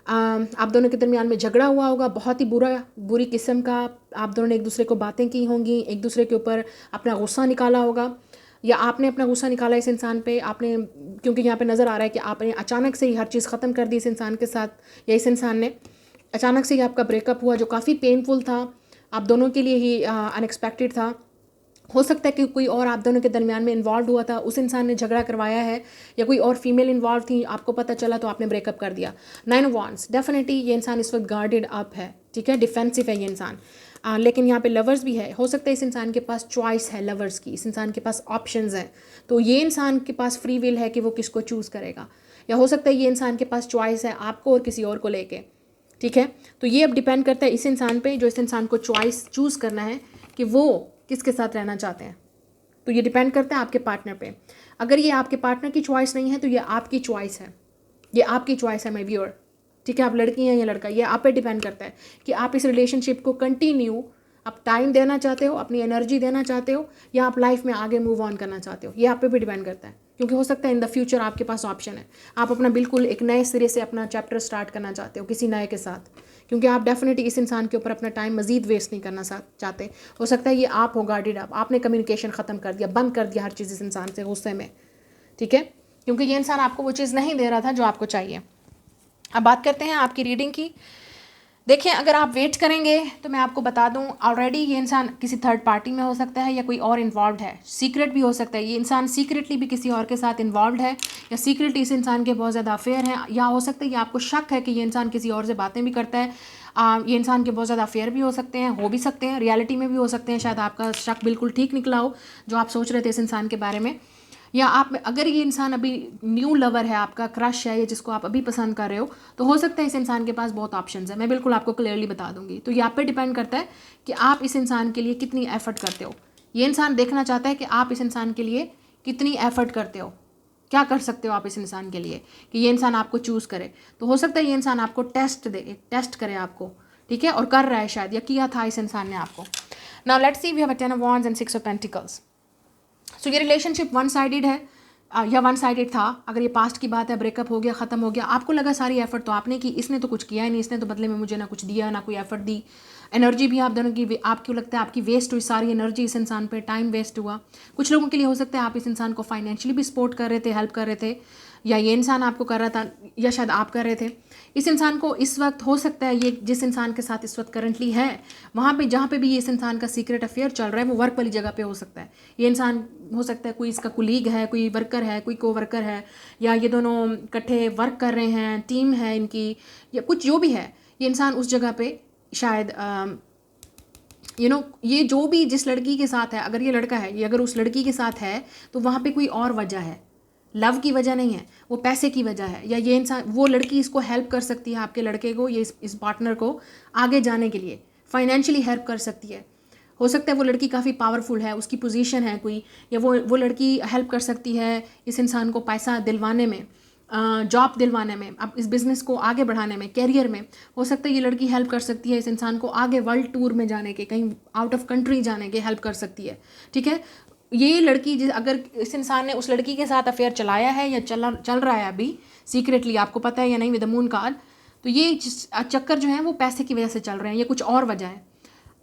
S1: आप दोनों के दरमियान में झगड़ा हुआ होगा, बहुत ही बुरी किस्म का। आप दोनों ने एक दूसरे को बातें की होंगी, एक दूसरे के ऊपर अपना गुस्सा निकाला होगा, या आपने अपना गुस्सा निकाला इस इंसान पे। आपने, क्योंकि यहाँ पे नज़र आ रहा है कि आपने अचानक से ही हर चीज़ ख़त्म कर दी इस इंसान के साथ, या इस इंसान ने अचानक से ही आपका ब्रेकअप हुआ, जो काफ़ी पेनफुल था, आप दोनों के लिए ही अनएक्सपेक्टेड था। हो सकता है कि कोई और आप दोनों के दरमियान में इन्वॉल्व हुआ था, उस इंसान ने झगड़ा करवाया है, या कोई और फीमेल इन्वॉल्व थी, आपको पता चला तो आपने ब्रेकअप कर दिया। 9 ऑफ wands। डेफिनेटली ये इंसान इस वक्त गार्डेड अप है, ठीक है, डिफेंसिव है ये इंसान। लेकिन यहाँ पे लवर्स भी है। हो सकता है इस इंसान के पास चॉइस है लवर्स की, इस इंसान के पास ऑप्शंस हैं, तो ये इंसान के पास फ्री विल है कि वो किसको चूज़ करेगा। या हो सकता है ये इंसान के पास चॉइस है आपको और किसी और को लेके, ठीक है। तो ये अब डिपेंड करता है इस इंसान पे, जो इस इंसान को चॉइस चूज़ करना है कि वो किसके साथ रहना चाहते हैं। तो ये डिपेंड करता है आपके पार्टनर पे। अगर ये आपके पार्टनर की चॉइस नहीं है तो ये आपकी चॉइस है, ये आपकी चॉइस है माय व्यूअर, ठीक है। आप लड़की हैं या लड़का, ये आप पे डिपेंड करता है कि आप इस रिलेशनशिप को कंटिन्यू, आप टाइम देना चाहते हो, अपनी एनर्जी देना चाहते हो, या आप लाइफ में आगे मूव ऑन करना चाहते हो। ये आप पे भी डिपेंड करता है, क्योंकि हो सकता है इन द फ्यूचर आपके पास ऑप्शन है, आप अपना बिल्कुल एक नए सिरे से अपना चैप्टर स्टार्ट करना चाहते हो किसी नए के साथ, क्योंकि आप डेफिनेटली इस इंसान के ऊपर अपना टाइम मजीद वेस्ट नहीं करना चाहते। हो सकता है ये आप हो गार्डेड अप, आपने कम्युनिकेशन ख़त्म कर दिया, बंद कर दिया हर चीज़ इस इंसान से गुस्से में, ठीक है, क्योंकि ये इंसान आपको वो चीज़ नहीं दे रहा था जो आपको चाहिए। अब बात करते हैं आपकी रीडिंग की। देखिए, अगर आप वेट करेंगे तो मैं आपको बता दूं, ऑलरेडी ये इंसान किसी थर्ड पार्टी में हो सकता है, या कोई और इन्वॉल्व है, सीक्रेट भी हो सकता है, ये इंसान सीक्रेटली भी किसी और के साथ इन्वॉल्व है, या सीक्रेटली इस इंसान के बहुत ज़्यादा अफेयर हैं, या हो सकता है कि आपको शक है कि ये इंसान किसी और से बातें भी करता है। ये इंसान के बहुत ज़्यादा अफेयर भी हो सकते हैं, हो भी सकते हैं, रियलिटी में भी हो सकते हैं। शायद आपका शक बिल्कुल ठीक निकला हो जो आप सोच रहे थे इस इंसान के बारे में। या आप, अगर ये इंसान अभी न्यू लवर है, आपका क्रश है, या जिसको आप अभी पसंद कर रहे हो, तो हो सकता है इस इंसान के पास बहुत ऑप्शंस है। मैं बिल्कुल आपको क्लियरली बता दूंगी। तो ये आप पे डिपेंड करता है कि आप इस इंसान के लिए कितनी एफर्ट करते हो। ये इंसान देखना चाहता है कि आप इस इंसान के लिए कितनी एफर्ट करते हो, क्या कर सकते हो आप इस इंसान के लिए कि ये इंसान आपको चूज़ करे। तो हो सकता है ये इंसान आपको टेस्ट दे, एक टेस्ट करे आपको, ठीक है, और कर रहा है शायद, या किया था इस इंसान ने आपको। Now let's see we have a 10 of wands and 6 of pentacles. सो ये रिलेशनशिप वन साइडेड है या वन साइडेड था. अगर ये पास्ट की बात है, ब्रेकअप हो गया, ख़त्म हो गया, आपको लगा सारी एफर्ट तो आपने की, इसने तो कुछ किया ही नहीं, इसने तो बदले में मुझे ना कुछ दिया ना कोई एफर्ट दी. एनर्जी भी आप दोनों की, आपको लगता है आपकी वेस्ट हुई सारी एनर्जी इस इंसान पे, टाइम वेस्ट हुआ. कुछ लोगों के लिए हो सकता है आप इस इंसान को फाइनेंशियली भी सपोर्ट कर रहे थे, हेल्प कर रहे थे, या ये इंसान आपको कर रहा था, या शायद आप कर रहे थे. इस इंसान को इस वक्त हो सकता है, ये जिस इंसान के साथ इस वक्त करंटली है, वहाँ पे जहाँ पे भी ये इस इंसान का सीक्रेट अफेयर चल रहा है, वो वर्क वाली जगह पे हो सकता है. ये इंसान हो सकता है कोई इसका कुलीग है, कोई वर्कर है, कोई को वर्कर है, या ये दोनों इकट्ठे वर्क कर रहे हैं, टीम है इनकी, या कुछ जो भी है. ये इंसान उस जगह पे शायद ये जो भी जिस लड़की के साथ है, अगर ये लड़का है, ये अगर उस लड़की के साथ है, तो वहाँ पे कोई और वजह है, लव की वजह नहीं है, वो पैसे की वजह है. या ये इंसान, वो लड़की इसको हेल्प कर सकती है, आपके लड़के को, ये इस पार्टनर को आगे जाने के लिए फाइनेंशियली हेल्प कर सकती है. हो सकता है वो लड़की काफ़ी पावरफुल है, उसकी पोजीशन है कोई, या वो लड़की हेल्प कर सकती है इस इंसान को पैसा दिलवाने में, जॉब दिलवाने में, अब इस बिज़नेस को आगे बढ़ाने में, कैरियर में. हो सकता है ये लड़की हेल्प कर सकती है इस इंसान को आगे वर्ल्ड टूर में जाने के, कहीं आउट ऑफ कंट्री जाने के हेल्प कर सकती है. ठीक है, ये लड़की अगर इस इंसान ने उस लड़की के साथ अफेयर चलाया है या चल रहा है अभी सीक्रेटली, आपको पता है या नहीं, विद द मून कार्ड, तो ये चक्कर जो है वो पैसे की वजह से चल रहे हैं, ये कुछ और वजह है.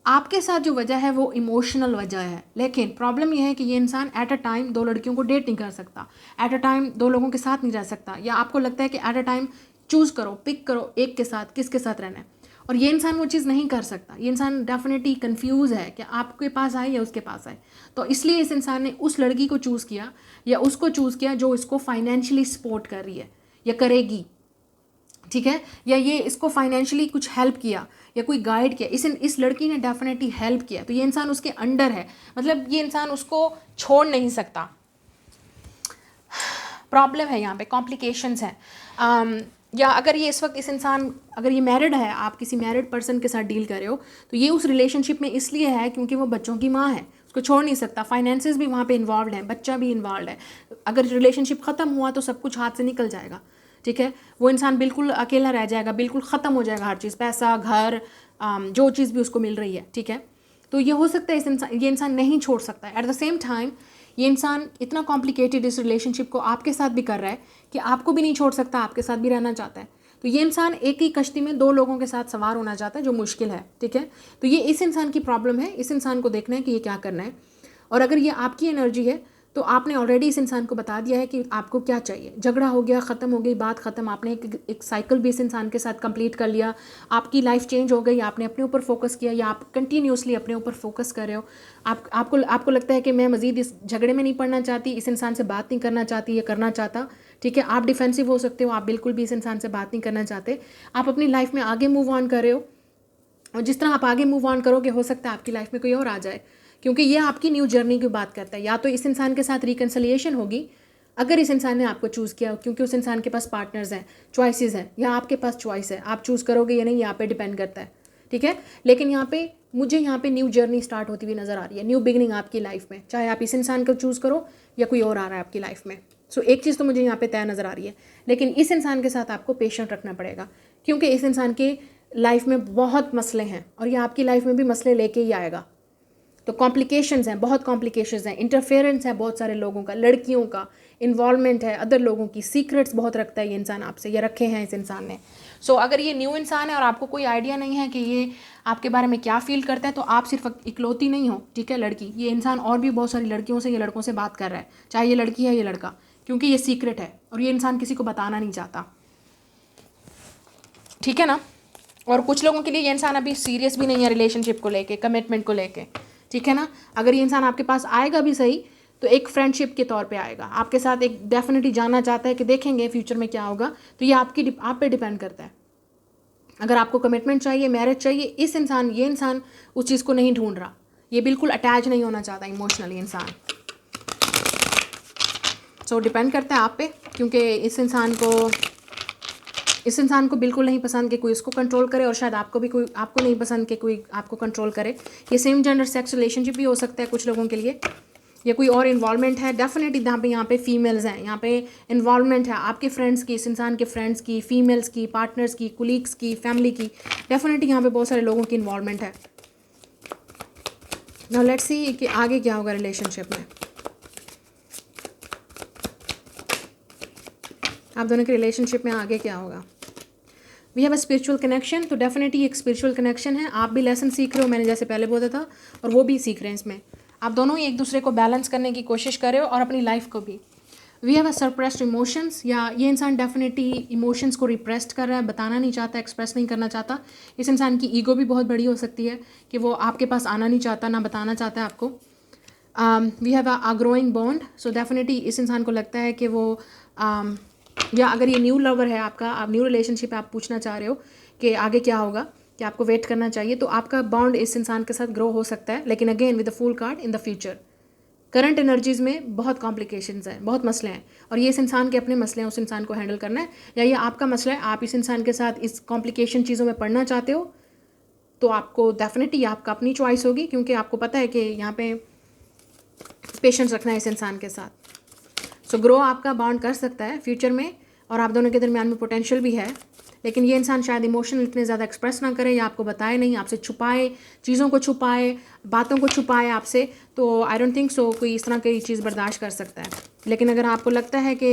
S1: आपके साथ जो वजह है वो इमोशनल वजह है. लेकिन प्रॉब्लम यह है कि ये इंसान एट अ टाइम दो लड़कियों को डेट नहीं कर सकता, एट अ टाइम दो लोगों के साथ नहीं रह सकता, या आपको लगता है कि एट अ टाइम चूज़ करो, पिक करो एक के साथ, किसके साथ रहना है, और ये इंसान वो चीज़ नहीं कर सकता. ये इंसान डेफिनेटली कंफ्यूज है कि आपके पास आए या उसके पास आए. तो इसलिए इस इंसान ने उस लड़की को चूज़ किया या उसको चूज़ किया जो इसको फाइनेंशियली सपोर्ट कर रही है या करेगी. ठीक है, या ये इसको फाइनेंशियली कुछ हेल्प किया या कोई गाइड किया. इस लड़की ने डेफिनेटली हेल्प किया, तो ये इंसान उसके अंडर है, मतलब ये इंसान उसको छोड़ नहीं सकता. प्रॉब्लम है यहाँ पे, कॉम्प्लिकेशंस हैं. या अगर ये इस वक्त इस इंसान, अगर ये मैरिड है, आप किसी मैरिड पर्सन के साथ डील कर रहे हो, तो ये उस रिलेशनशिप में इसलिए है क्योंकि वो बच्चों की माँ है, उसको छोड़ नहीं सकता. फाइनेंसेस भी वहाँ पे इन्वॉल्व हैं, बच्चा भी इन्वॉल्व है. अगर रिलेशनशिप ख़त्म हुआ तो सब कुछ हाथ से निकल जाएगा. ठीक है, वो इंसान बिल्कुल अकेला रह जाएगा, बिल्कुल ख़त्म हो जाएगा हर चीज़, पैसा, घर, जो चीज़ भी उसको मिल रही है. ठीक है, तो ये हो सकता है ये इंसान नहीं छोड़ सकता है. एट द सेम टाइम ये इंसान इतना कॉम्प्लिकेटेड इस रिलेशनशिप को आपके साथ भी कर रहा है कि आपको भी नहीं छोड़ सकता, आपके साथ भी रहना चाहता है. तो ये इंसान एक ही कश्ती में दो लोगों के साथ सवार होना चाहता है, जो मुश्किल है. ठीक है, तो ये इस इंसान की प्रॉब्लम है. इस इंसान को देखना है कि ये क्या करना है. और अगर ये आपकी एनर्जी है तो आपने ऑलरेडी इस इंसान को बता दिया है कि आपको क्या चाहिए. झगड़ा हो गया, ख़त्म हो गई बात, ख़त्म. आपने एक साइकिल भी इस इंसान के साथ कंप्लीट कर लिया, आपकी लाइफ चेंज हो गई, आपने अपने ऊपर फोकस किया, या आप कंटिन्यूसली अपने ऊपर फोकस कर रहे हो. आपको लगता है कि मैं मज़ीद इस झगड़े में नहीं पड़ना चाहती, इस इंसान से बात नहीं करना चाहती या करना चाहता. ठीक है, आप डिफेंसिव हो सकते हो, आप बिल्कुल भी इस इंसान से बात नहीं करना चाहते, आप अपनी लाइफ में आगे मूव ऑन कर रहे हो. और जिस तरह आप आगे मूव ऑन करोगे, हो सकता है आपकी लाइफ में कोई और आ जाए, क्योंकि ये आपकी न्यू जर्नी की बात करता है. या तो इस इंसान के साथ रिकन्सिलिएशन होगी अगर इस इंसान ने आपको चूज़ किया, क्योंकि उस इंसान के पास पार्टनर्स हैं, चॉइसेस हैं, या आपके पास चॉइस है, आप चूज़ करोगे या नहीं, यहाँ पे डिपेंड करता है. ठीक है, लेकिन मुझे यहाँ पे न्यू जर्नी स्टार्ट होती हुई नज़र आ रही है, न्यू बिगनिंग आपकी लाइफ में, चाहे आप इस इंसान को चूज़ करो या कोई और आ रहा है आपकी लाइफ में. सो एक चीज़ तो मुझे यहाँ पे तय नज़र आ रही है, लेकिन इस इंसान के साथ आपको पेशेंट रखना पड़ेगा, क्योंकि इस इंसान के लाइफ में बहुत मसले हैं और ये आपकी लाइफ में भी मसले लेके ही आएगा. तो कॉम्प्लिकेशंस हैं, बहुत कॉम्प्लिकेशंस हैं, इंटरफेरेंस है बहुत सारे लोगों का, लड़कियों का इन्वॉल्वमेंट है, अदर लोगों की, सीक्रेट्स बहुत रखता है ये इंसान आपसे, या रखे हैं इस इंसान ने. सो अगर ये न्यू इंसान है और आपको कोई आइडिया नहीं है कि ये आपके बारे में क्या फील करता है, तो आप सिर्फ इकलौती नहीं हो. ठीक है, लड़की, ये इंसान और भी बहुत सारी लड़कियों से या लड़कों से बात कर रहा है, चाहे ये लड़की है या लड़का, क्योंकि ये सीक्रेट है और ये इंसान किसी को बताना नहीं चाहता. ठीक है ना. और कुछ लोगों के लिए ये इंसान अभी सीरियस भी नहीं है रिलेशनशिप को लेके, कमिटमेंट को लेके. ठीक है ना, अगर ये इंसान आपके पास आएगा भी सही तो एक फ्रेंडशिप के तौर पे आएगा, आपके साथ एक डेफिनेटली जानना चाहता है कि देखेंगे फ्यूचर में क्या होगा. तो ये आप पे डिपेंड करता है. अगर आपको कमिटमेंट चाहिए, मैरिज चाहिए, ये इंसान उस चीज़ को नहीं ढूंढ रहा, ये बिल्कुल अटैच नहीं होना चाहता इमोशनली इंसान. सो डिपेंड करता है आप पे, क्योंकि इस इंसान को बिल्कुल नहीं पसंद कि कोई उसको कंट्रोल करे, और शायद आपको नहीं पसंद कि कोई आपको कंट्रोल करे. ये सेम जेंडर सेक्स रिलेशनशिप भी हो सकता है कुछ लोगों के लिए, या कोई और इन्वॉल्वमेंट है. डेफिनेटली यहाँ पे फीमेल्स हैं, यहाँ पे इन्वॉल्वमेंट है आपके फ्रेंड्स की, इस इंसान के फ्रेंड्स की, फीमेल्स की, पार्टनर्स की, कुलीग्स की, फैमिली की. डेफिनेटली यहाँ पे बहुत सारे लोगों की इन्वॉल्वमेंट है. नाउ लेट्स सी कि आगे क्या होगा रिलेशनशिप में। आप दोनों के रिलेशनशिप में आगे क्या होगा। We have a spiritual connection, तो डेफिनेटली एक स्पिरिचुअल कनेक्शन है। आप भी लेसन सीख रहे हो, मैंने जैसे पहले बोला था, और वो भी सीख रहे हैं इसमें। आप दोनों ही एक दूसरे को बैलेंस करने की कोशिश कर रहे हो और अपनी लाइफ को भी। वी हैव अ सरप्रेस्ड इमोशंस, या ये इंसान डेफिनेटली इमोशंस को रिप्रेस्ड कर रहा है, बताना नहीं चाहता, एक्सप्रेस नहीं करना चाहता। इस इंसान की ईगो भी बहुत बड़ी हो सकती है कि वो आपके पास आना नहीं चाहता, ना बताना चाहता है आपको। We have a growing bond, so definitely इस इंसान को लगता है कि वो या अगर ये न्यू लवर है आपका, आप न्यू रिलेशनशिप आप पूछना चाह रहे हो कि आगे क्या होगा, कि आपको वेट करना चाहिए, तो आपका बॉन्ड इस इंसान के साथ ग्रो हो सकता है। लेकिन again with the fool card in the future, current energies में बहुत कॉम्प्लिकेशंस हैं, बहुत मसले हैं, और ये इस इंसान के अपने मसले हैं, उस इंसान को हैंडल करना है, या ये आपका मसला है, आप इस इंसान के साथ इस कॉम्प्लिकेशन चीज़ों में पढ़ना चाहते हो, तो आपको डेफिनेटली आपका अपनी चॉइस होगी, क्योंकि आपको पता है कि यहाँ पे पेशेंस रखना है इस इंसान के साथ। सो ग्रो आपका बॉन्ड कर सकता है फ्यूचर में, और आप दोनों के दरमियान में पोटेंशियल भी है। लेकिन ये इंसान शायद इमोशनल इतने ज़्यादा एक्सप्रेस ना करे, या आपको बताए नहीं, आपसे छुपाए, चीज़ों को छुपाए, बातों को छुपाए आपसे, तो आई डोंट थिंक सो कोई इस तरह की चीज़ बर्दाश्त कर सकता है। लेकिन अगर आपको लगता है कि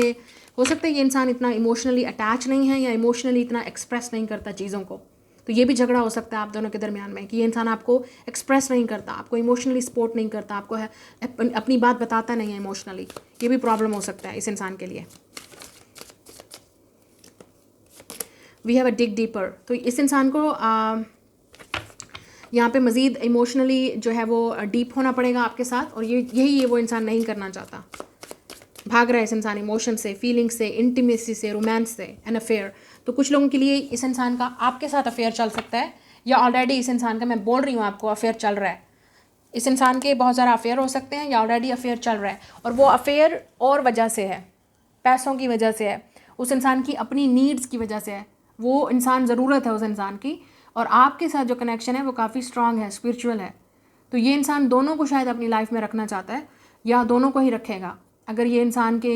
S1: हो सकता है ये इंसान इतना इमोशनली अटैच नहीं है, या इमोशनली इतना एक्सप्रेस नहीं करता चीज़ों को, तो ये भी झगड़ा हो सकता है आप दोनों के दरमियान में, कि ये इंसान आपको एक्सप्रेस नहीं करता, आपको इमोशनली सपोर्ट नहीं करता, आपको अपनी बात बताता नहीं है इमोशनली। ये भी प्रॉब्लम हो सकता है इस इंसान के लिए। We have a dig deeper, तो इस इंसान को यहाँ पे मज़ीद इमोशनली जो है वो डीप होना पड़ेगा आपके साथ, और यही वो इंसान नहीं करना चाहता। भाग रहा है इस इंसान इमोशन से, फीलिंग से, इंटीमेसी से, रोमांस से, एन अफेयर। तो कुछ लोगों के लिए इस इंसान का आपके साथ अफेयर चल सकता है, या ऑलरेडी इस इंसान का, मैं बोल रही हूँ आपको, अफेयर चल रहा है। इस इंसान के बहुत सारा अफेयर हो सकते हैं, या ऑलरेडी अफेयर चल रहा है, और वो अफेयर और वजह से है, पैसों की वजह से है, उस इंसान की अपनी नीड्स की वजह से है, वो इंसान ज़रूरत है उस इंसान की, और आपके साथ जो कनेक्शन है वो काफ़ी स्ट्रांग है, स्पिरिचुअल है। तो ये इंसान दोनों को शायद अपनी लाइफ में रखना चाहता है, या दोनों को ही रखेगा। अगर ये इंसान के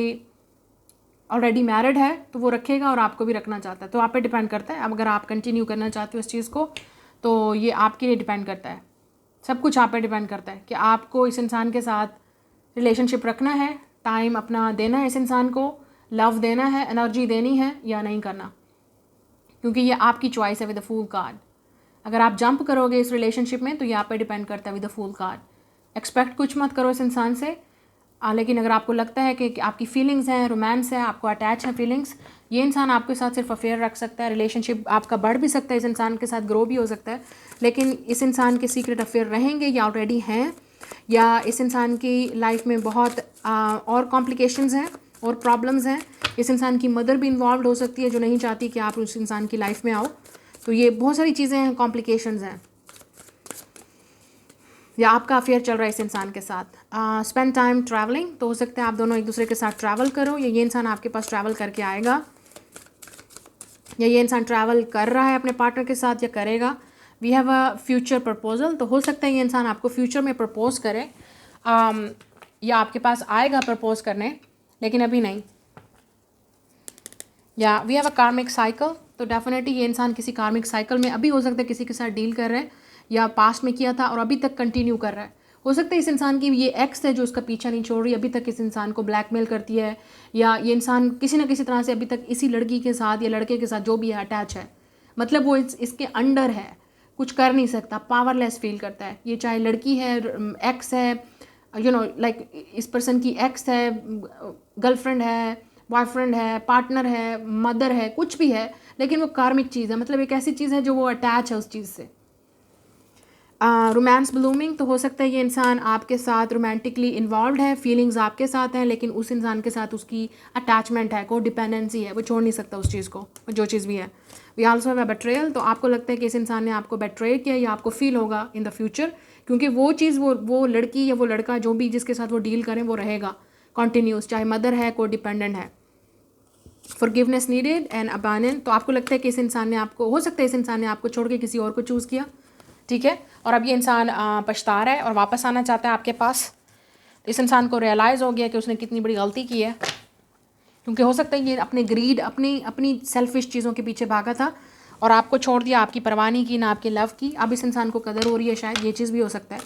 S1: ऑलरेडी मैरिड है तो वो रखेगा, और आपको भी रखना चाहता है, तो आप पे डिपेंड करता है। अब अगर आप कंटिन्यू करना चाहते हो इस चीज़ को, तो ये आपके लिए डिपेंड करता है, सब कुछ आप पे डिपेंड करता है कि आपको इस इंसान के साथ रिलेशनशिप रखना है, टाइम अपना देना है इस इंसान को, लव देना है, एनर्जी देनी है, या नहीं करना, क्योंकि ये आपकी चॉइस है विद द फूल कार्ड। अगर आप जंप करोगे इस रिलेशनशिप में, तो ये आप पे डिपेंड करता है with the fool card. Expect कुछ मत करो इस इंसान से, लेकिन अगर आपको लगता है कि आपकी फीलिंग्स हैं, रोमांस है, आपको अटैच है फीलिंग्स, ये इंसान आपके साथ सिर्फ अफेयर रख सकता है। रिलेशनशिप आपका बढ़ भी सकता है, इस इंसान के साथ ग्रो भी हो सकता है, लेकिन इस इंसान के सीक्रेट अफेयर रहेंगे, या ऑलरेडी हैं, या इस इंसान की लाइफ में बहुत और कॉम्प्लिकेशंस हैं और प्रॉब्लम्स हैं। इस इंसान की मदर भी इन्वॉल्व हो सकती है, जो नहीं चाहती कि आप उस इंसान की लाइफ में आओ। तो ये बहुत सारी चीज़ें हैं, कॉम्प्लिकेशंस हैं, या आपका अफेयर चल रहा है इस इंसान के साथ। स्पेंड टाइम ट्रैवलिंग, तो हो सकता है आप दोनों एक दूसरे के साथ ट्रैवल करो, या ये इंसान आपके पास ट्रैवल करके आएगा, या ये इंसान ट्रैवल कर रहा है अपने पार्टनर के साथ, या करेगा। We have a future proposal, तो हो सकता है ये इंसान आपको फ्यूचर में प्रपोज करे, या आपके पास आएगा प्रपोज करने, लेकिन अभी नहीं। या वी हैव अ कार्मिक साइकिल, तो डेफिनेटली ये इंसान किसी कार्मिक साइकिल में अभी हो सकता है किसी के साथ डील कर रहे हैं, या पास्ट में किया था और अभी तक कंटिन्यू कर रहा है। हो सकता है इस इंसान की ये एक्स है जो उसका पीछा नहीं छोड़ रही, अभी तक इस इंसान को ब्लैकमेल करती है, या ये इंसान किसी न किसी तरह से अभी तक इसी लड़की के साथ या लड़के के साथ जो भी है अटैच है, मतलब वो इसके अंडर है, कुछ कर नहीं सकता, पावरलेस फील करता है। ये चाहे लड़की है, एक्स है, लाइक इस पर्सन की एक्स है, गर्लफ्रेंड है, बॉयफ्रेंड है, पार्टनर है, मदर है, कुछ भी है, लेकिन वो कार्मिक चीज़ है, मतलब एक ऐसी चीज़ है जो वो अटैच है उस चीज़ से। रोमांस ब्लूमिंग, तो हो सकता है ये इंसान आपके साथ रोमांटिकली इन्वॉल्व है, फीलिंग्स आपके साथ हैं, लेकिन उस इंसान के साथ उसकी अटैचमेंट है, को डिपेंडेंसी है, वो छोड़ नहीं सकता उस चीज़ को, जो चीज़ भी है। वी आल्सो हैव अ बेट्रेयल, तो आपको लगता है कि इस इंसान ने आपको बेट्रे किया, या आपको फील होगा इन द फ्यूचर, क्योंकि वो चीज़ वो लड़की या वो लड़का जो भी जिसके साथ वो डील करें वो रहेगा कॉन्टीन्यूस, चाहे मदर है, को डिपेंडेंट है। फॉरगिवनेस नीडेड एंड अबैंडन, तो आपको लगता है कि इस इंसान ने आपको, हो सकता है इस इंसान ने आपको छोड़ के किसी और को चूज़ किया, ठीक है, और अब ये इंसान पछता रहा है और वापस आना चाहता है आपके पास। तो इस इंसान को रियलाइज़ हो गया कि उसने कितनी बड़ी गलती की है, क्योंकि हो सकता है ये अपने ग्रीड, अपनी सेल्फिश चीज़ों के पीछे भागा था और आपको छोड़ दिया, आपकी परवाह नहीं की, ना आपके लव की। अब इस इंसान को कदर हो रही है, शायद ये चीज़ भी हो सकता है।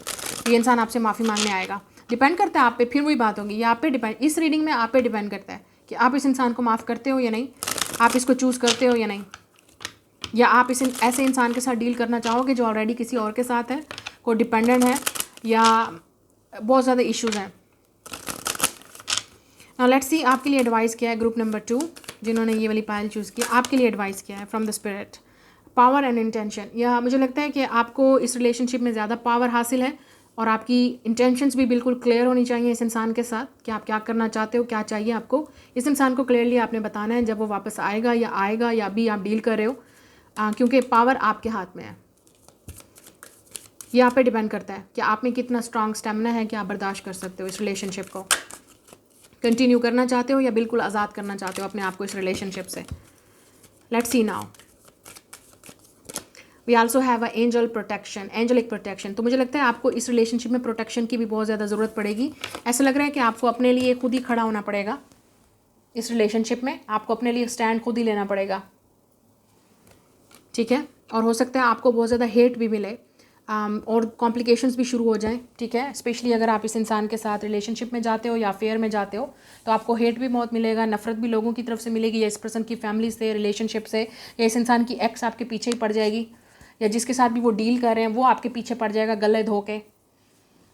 S1: ये इंसान आपसे माफ़ी मांगने आएगा। डिपेंड करता है आप पे, फिर वही बात होगी, ये आप पे डिपेंड, इस रीडिंग में आप पे डिपेंड करता है कि आप इस इंसान को माफ़ करते हो या नहीं, आप इसको चूज़ करते हो या नहीं, या आप इस ऐसे इंसान के साथ डील करना चाहोगे जो ऑलरेडी किसी और के साथ है, कोई डिपेंडेंट है या बहुत ज़्यादा इश्यूज़ हैं। नाउ लेट्स सी आपके लिए एडवाइस क्या है ग्रुप नंबर 2 जिन्होंने ये वाली पायल चूज़ की, आपके लिए एडवाइस क्या है from the spirit. Power and intention, या मुझे लगता है कि आपको इस रिलेशनशिप में ज़्यादा पावर हासिल है और आपकी इंटेंशंस भी बिल्कुल क्लियर होनी चाहिए इस इंसान के साथ कि आप क्या करना चाहते हो, क्या चाहिए आपको। इस इंसान को क्लियरली आपने बताना है जब वो वापस आएगा या अभी आप डील कर रहे हो, क्योंकि पावर आपके हाथ में है। ये आप पे डिपेंड करता है कि आप में कितना स्ट्रॉन्ग स्टेमिना है कि आप बर्दाश्त कर सकते हो इस रिलेशनशिप को, कंटिन्यू करना चाहते हो या बिल्कुल आज़ाद करना चाहते हो अपने आप को इस रिलेशनशिप से। Let's see now, we also have a angel protection, angelic protection. तो मुझे लगता है आपको इस रिलेशनशिप में प्रोटेक्शन की भी बहुत ज़्यादा ज़रूरत पड़ेगी। ऐसा लग रहा है कि आपको अपने लिए खुद ही खड़ा होना पड़ेगा इस रिलेशनशिप में, आपको अपने लिए स्टैंड खुद ही लेना पड़ेगा, ठीक है। और हो सकता है आपको बहुत ज़्यादा हेट भी मिले और कॉम्प्लिकेशंस भी शुरू हो जाएं, ठीक है। स्पेशली अगर आप इस इंसान के साथ रिलेशनशिप में जाते हो या अफेयर में जाते हो तो आपको हेट भी बहुत मिलेगा, नफरत भी लोगों की तरफ से मिलेगी, या इस पर्सन की फैमिली से, रिलेशनशिप से, या इस इंसान की एक्स आपके पीछे ही पड़ जाएगी, या जिसके साथ भी वो डील कर रहे हैं वो आपके पीछे पड़ जाएगा, गले धो के,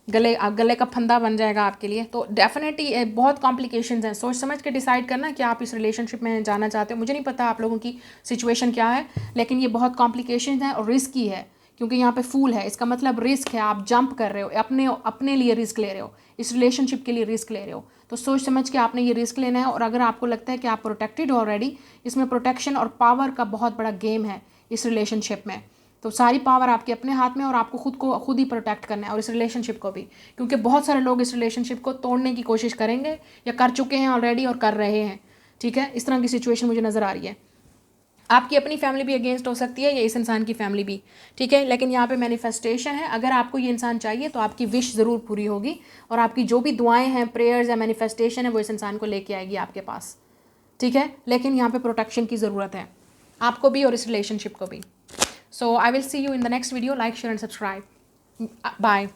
S1: गले का फंदा बन जाएगा आपके लिए। तो डेफिनेटली बहुत कॉम्प्लिकेशंस हैं। सोच समझ के डिसाइड करना कि आप इस रिलेशनशिप में जाना चाहते हो। मुझे नहीं पता आप लोगों की सिचुएशन क्या है, लेकिन ये बहुत कॉम्प्लिकेशंस हैं और रिस्की है, क्योंकि यहाँ पे फूल है, इसका मतलब रिस्क है, आप जंप कर रहे हो, अपने लिए रिस्क ले रहे हो, इस रिलेशनशिप के लिए रिस्क ले रहे हो। तो सोच समझ के आपने ये रिस्क लेना है। और अगर आपको लगता है कि आप प्रोटेक्टेड हो ऑलरेडी, इसमें प्रोटेक्शन और पावर का बहुत बड़ा गेम है इस रिलेशनशिप में, तो सारी पावर आपके अपने हाथ में और आपको खुद ही प्रोटेक्ट करना है और इस रिलेशनशिप को भी, क्योंकि बहुत सारे लोग इस रिलेशनशिप को तोड़ने की कोशिश करेंगे या कर चुके हैं ऑलरेडी और कर रहे हैं, ठीक है। इस तरह की सिचुएशन मुझे नज़र आ रही है। आपकी अपनी फैमिली भी अगेंस्ट हो सकती है या इस इंसान की फैमिली भी, ठीक है। लेकिन यहाँ पे मैनिफेस्टेशन है, अगर आपको ये इंसान चाहिए तो आपकी विश ज़रूर पूरी होगी और आपकी जो भी दुआएं हैं, प्रेयर्स या मैनिफेस्टेशन है, वो इस इंसान को लेके आएगी आपके पास, ठीक है। लेकिन यहाँ पे प्रोटेक्शन की ज़रूरत है आपको भी और इस रिलेशनशिप को भी। So I will see you in the next video. Like, share and subscribe. Bye.